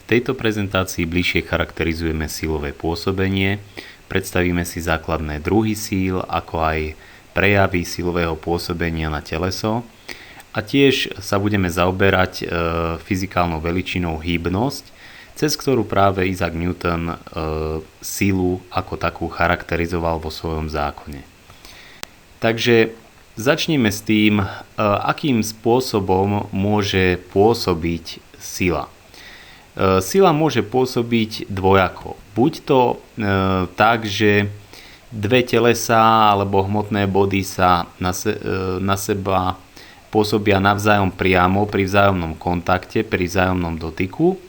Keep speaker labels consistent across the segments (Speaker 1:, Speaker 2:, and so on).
Speaker 1: tejto prezentácii bližšie charakterizujeme silové pôsobenie, predstavíme si základné druhy síl, ako aj prejavy silového pôsobenia na teleso a tiež sa budeme zaoberať fyzikálnou veličinou hybnosť, cez ktorú práve Isaac Newton silu ako takú charakterizoval vo svojom zákone. Takže začneme s tým, akým spôsobom môže pôsobiť sila. Sila môže pôsobiť dvojako. Buď to tak, že dve telesá alebo hmotné body sa na seba pôsobia navzájom priamo pri vzájomnom kontakte, pri vzájomnom dotyku,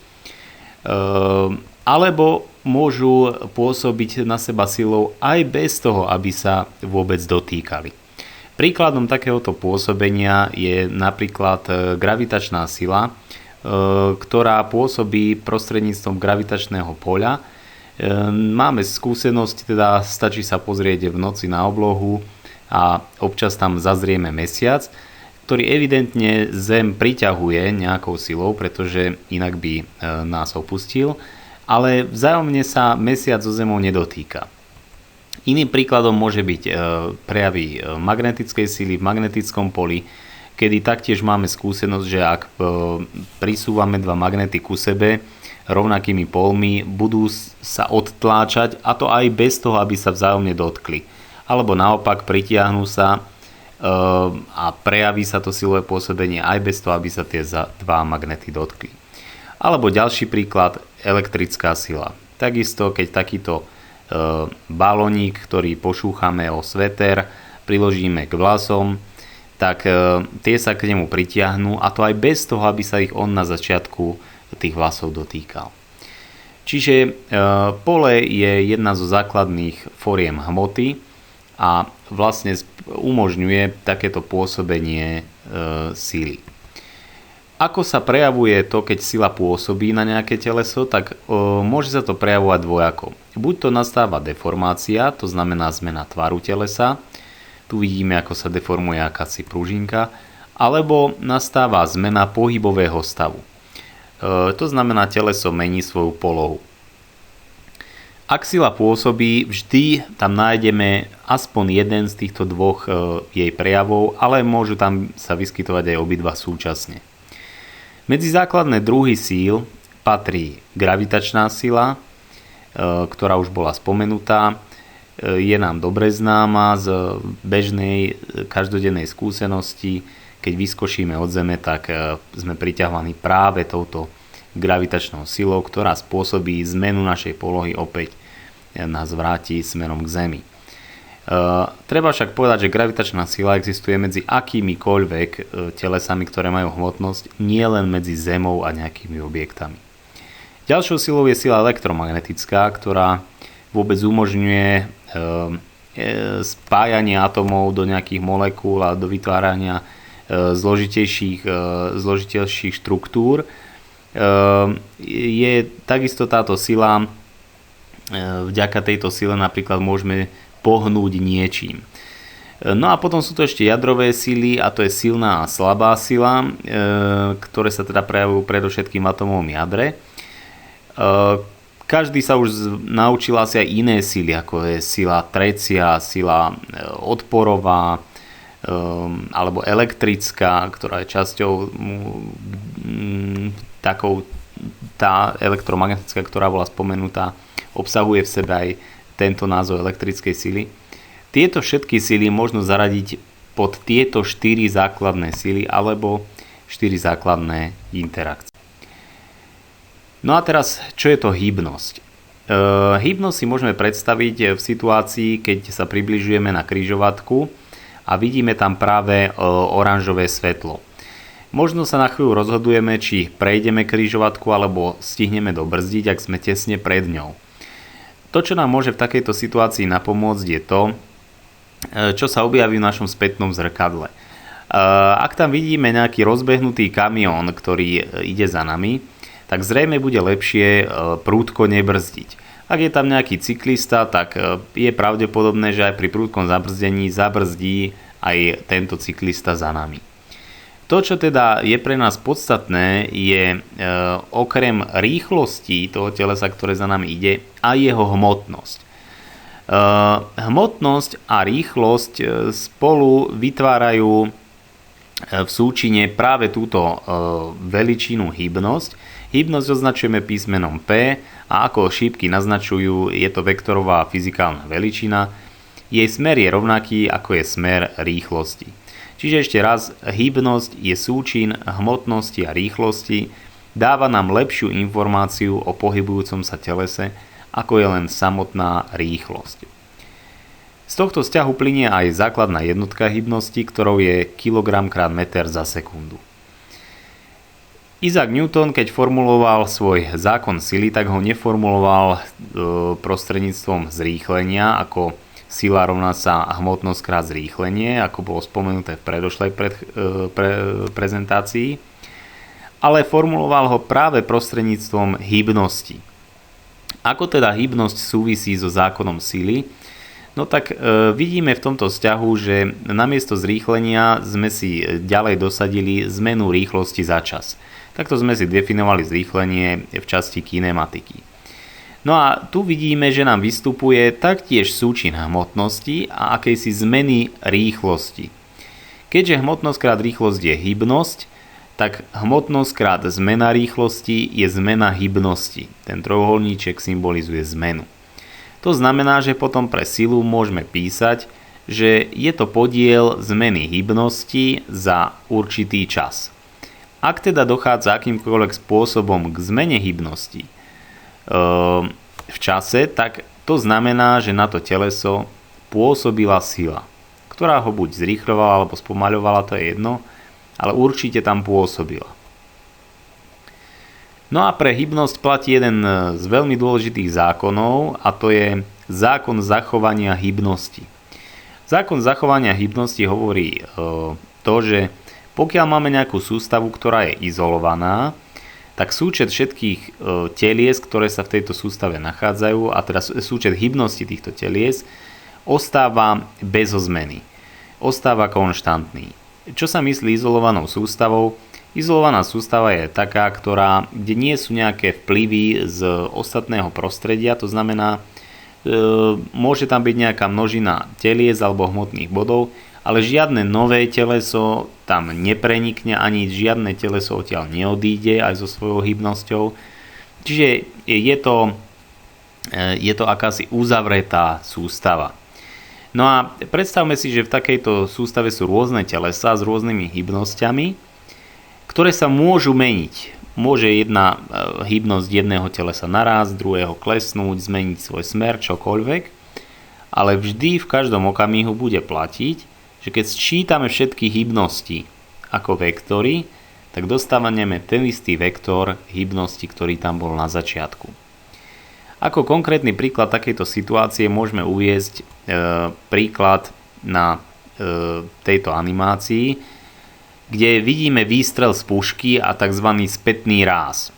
Speaker 1: alebo môžu pôsobiť na seba silou aj bez toho, aby sa vôbec dotýkali. Príkladom takéhoto pôsobenia je napríklad gravitačná sila, ktorá pôsobí prostredníctvom gravitačného poľa. Máme skúsenosť, teda stačí sa pozrieť v noci na oblohu a občas tam zazrieme mesiac, ktorý evidentne Zem priťahuje nejakou silou, pretože inak by nás opustil, ale vzájomne sa mesiac so Zemou nedotýka. Iným príkladom môže byť prejavy magnetickej sily v magnetickom poli, kedy taktiež máme skúsenosť, že ak prisúvame dva magnety ku sebe rovnakými polmi, budú sa odtláčať, a to aj bez toho, aby sa vzájomne dotkli. Alebo naopak pritiahnu sa a prejaví sa to silové pôsobenie aj bez toho, aby sa tie dva magnety dotkli. Alebo ďalší príklad, elektrická sila. Takisto, keď takýto balónik, ktorý pošúchame o sveter, priložíme k vlasom, tak tie sa k nemu pritiahnú, a to aj bez toho, aby sa ich on na začiatku tých vlasov dotýkal. Čiže pole je jedna zo základných foriem hmoty a vlastne umožňuje takéto pôsobenie síly. Ako sa prejavuje to, keď sila pôsobí na nejaké teleso, tak môže sa to prejavovať dvojako. Buď to nastáva deformácia, to znamená zmena tvaru telesa, tu vidíme, ako sa deformuje akási pružinka, alebo nastáva zmena pohybového stavu. To znamená, teleso mení svoju polohu. Ak sila pôsobí, vždy tam nájdeme aspoň jeden z týchto dvoch jej prejavov, ale môžu tam sa vyskytovať aj obidva súčasne. Medzi základné druhy síl patrí gravitačná sila, ktorá už bola spomenutá, je nám dobre známa z bežnej každodennej skúsenosti. Keď vyskočíme od Zeme, tak sme priťahovaní práve touto gravitačnou silou, ktorá spôsobí zmenu našej polohy, opäť nás vráti smerom k Zemi. Treba však povedať, že gravitačná sila existuje medzi akýmikoľvek telesami, ktoré majú hmotnosť, nie len medzi Zemou a nejakými objektami. Ďalšou silou je sila elektromagnetická, ktorá vôbec umožňuje spájanie atomov do nejakých molekúl a do vytvárania zložitejších štruktúr. Je takisto táto sila, vďaka tejto sile napríklad môžeme pohnúť niečím. No a potom sú to ešte jadrové sily, a to je silná a slabá sila, ktoré sa teda prejavujú predovšetkým v atomovom jadre. Každý sa už naučil asi aj iné sily, ako je sila trecia, sila odporová, alebo elektrická, ktorá je časťou takou, tá elektromagnetická, ktorá bola spomenutá, obsahuje v sebe aj tento názov elektrickej sily. Tieto všetky sily možno zaradiť pod tieto 4 základné sily alebo 4 základné interakcie. No a teraz, čo je to hybnosť? Hybnosť si môžeme predstaviť v situácii, keď sa približujeme na križovatku a vidíme tam práve oranžové svetlo. Možno sa na chvíľu rozhodujeme, či prejdeme križovatku alebo stihneme dobrzdiť, ak sme tesne pred ňou. To, čo nám môže v takejto situácii napomôcť, je to, čo sa objaví v našom spätnom zrkadle. Ak tam vidíme nejaký rozbehnutý kamión, ktorý ide za nami, tak zrejme bude lepšie prúdko nebrzdiť. Ak je tam nejaký cyklista, tak je pravdepodobné, že aj pri prúdkom zabrzdení zabrzdí aj tento cyklista za nami. To, čo teda je pre nás podstatné, je okrem rýchlosti toho telesa, ktoré za nami ide, aj jeho hmotnosť. Hmotnosť a rýchlosť spolu vytvárajú v súčine práve túto veličinu hybnosť. Hybnosť označujeme písmenom P a ako šípky naznačujú, je to vektorová fyzikálna veličina. Jej smer je rovnaký ako je smer rýchlosti. Čiže ešte raz, hybnosť je súčin hmotnosti a rýchlosti, dáva nám lepšiu informáciu o pohybujúcom sa telese, ako je len samotná rýchlosť. Z tohto vzťahu plynie aj základná jednotka hybnosti, ktorou je kilogram krát meter za sekundu. Isaac Newton, keď formuloval svoj zákon sily, tak ho neformuloval prostredníctvom zrýchlenia, ako sila rovná sa hmotnosť krát zrýchlenie, ako bolo spomenuté v predošlej prezentácii, ale formuloval ho práve prostredníctvom hybnosti. Ako teda hybnosť súvisí so zákonom sily? No tak vidíme v tomto vzťahu, že namiesto zrýchlenia sme si ďalej dosadili zmenu rýchlosti za čas. Takto sme si definovali zrýchlenie v časti kinematiky. No a tu vidíme, že nám vystupuje taktiež súčin hmotnosti a akejsi zmeny rýchlosti. Keďže hmotnosť krát rýchlosť je hybnosť, tak hmotnosť krát zmena rýchlosti je zmena hybnosti. Ten trojuholníček symbolizuje zmenu. To znamená, že potom pre silu môžeme písať, že je to podiel zmeny hybnosti za určitý čas. Ak teda dochádza akýmkoľvek spôsobom k zmene hybnosti v čase, tak to znamená, že na to teleso pôsobila sila, ktorá ho buď zrýchľovala alebo spomaľovala, to je jedno, ale určite tam pôsobila. No a pre hybnosť platí jeden z veľmi dôležitých zákonov a to je zákon zachovania hybnosti. Zákon zachovania hybnosti hovorí to, že pokiaľ máme nejakú sústavu, ktorá je izolovaná, tak súčet všetkých telies, ktoré sa v tejto sústave nachádzajú, a teda súčet hybnosti týchto telies, ostáva bez zmeny. Ostáva konštantný. Čo sa myslí izolovanou sústavou? Izolovaná sústava je taká, kde nie sú nejaké vplyvy z ostatného prostredia, to znamená, môže tam byť nejaká množina telies alebo hmotných bodov, ale žiadne nové teleso tam neprenikne, ani žiadne teleso odtiaľ neodíde aj so svojou hybnosťou. Čiže je to akási uzavretá sústava. No a predstavme si, že v takejto sústave sú rôzne telesá s rôznymi hybnosťami, ktoré sa môžu meniť. Môže jedna hybnosť jedného telesa naraz, druhého klesnúť, zmeniť svoj smer, čokoľvek, ale vždy v každom okamihu bude platiť, že keď sčítame všetky hybnosti ako vektory, tak dostávame ten istý vektor hybnosti, ktorý tam bol na začiatku. Ako konkrétny príklad takejto situácie môžeme uviesť príklad na tejto animácii, kde vidíme výstrel z pušky a tzv. Spätný ráz.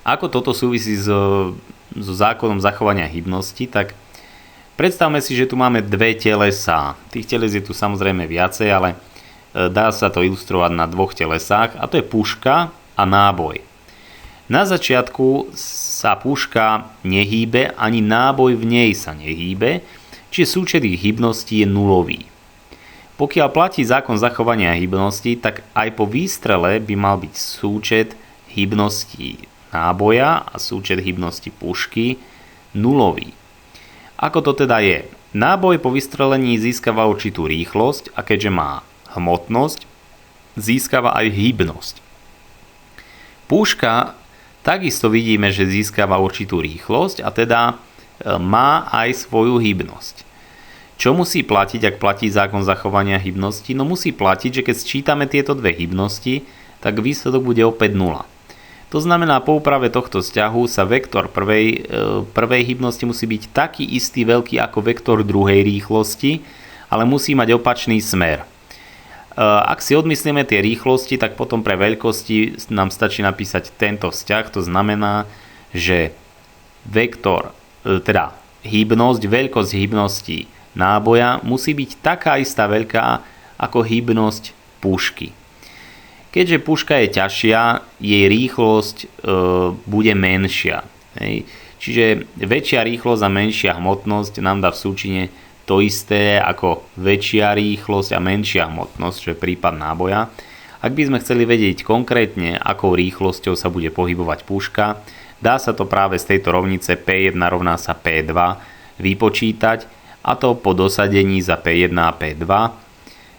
Speaker 1: Ako toto súvisí so zákonom zachovania hybnosti, tak predstavme si, že tu máme dve telesá. Tých teles je tu samozrejme viacej, ale dá sa to ilustrovať na dvoch telesách, a to je puška a náboj. Na začiatku sa puška nehýbe, ani náboj v nej sa nehýbe, čiže súčet ich hybnosti je nulový. Pokiaľ platí zákon zachovania hybnosti, tak aj po výstrele by mal byť súčet hybnosti náboja a súčet hybnosti pušky nulový. Ako to teda je? Náboj po vystrelení získava určitú rýchlosť a keďže má hmotnosť, získava aj hybnosť. Púška takisto vidíme, že získava určitú rýchlosť a teda má aj svoju hybnosť. Čo musí platiť, ak platí zákon zachovania hybnosti? No musí platiť, že keď sčítame tieto dve hybnosti, tak výsledok bude opäť 0. To znamená, po úprave tohto vzťahu sa vektor prvej hybnosti musí byť taký istý veľký ako vektor druhej rýchlosti, ale musí mať opačný smer. Ak si odmyslíme tie rýchlosti, tak potom pre veľkosti nám stačí napísať tento vzťah. To znamená, že hybnosť, veľkosť hybnosti náboja musí byť taká istá veľká ako hybnosť pušky. Keďže puška je ťažšia, jej rýchlosť bude menšia. Hej. Čiže väčšia rýchlosť a menšia hmotnosť nám dá v súčine to isté ako väčšia rýchlosť a menšia hmotnosť, čo je prípad náboja. Ak by sme chceli vedieť konkrétne, akou rýchlosťou sa bude pohybovať puška, dá sa to práve z tejto rovnice P1 rovná sa P2 vypočítať, a to po dosadení za P1 a P2.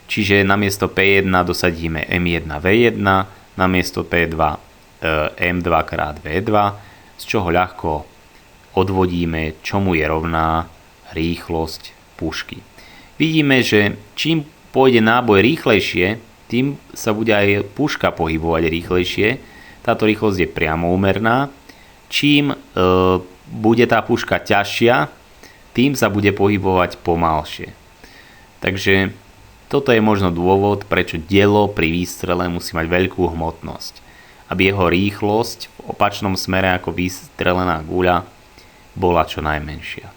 Speaker 1: Čiže namiesto P1 dosadíme M1V1, namiesto P2 M2 krát V2, z čoho ľahko odvodíme, čomu je rovná rýchlosť pušky. Vidíme, že čím pôjde náboj rýchlejšie, tým sa bude aj puška pohybovať rýchlejšie. Táto rýchlosť je priamo úmerná. Čím bude tá puška ťažšia, tým sa bude pohybovať pomalšie. Takže toto je možno dôvod, prečo dielo pri výstrele musí mať veľkú hmotnosť, aby jeho rýchlosť v opačnom smere ako vystrelená guľa bola čo najmenšia.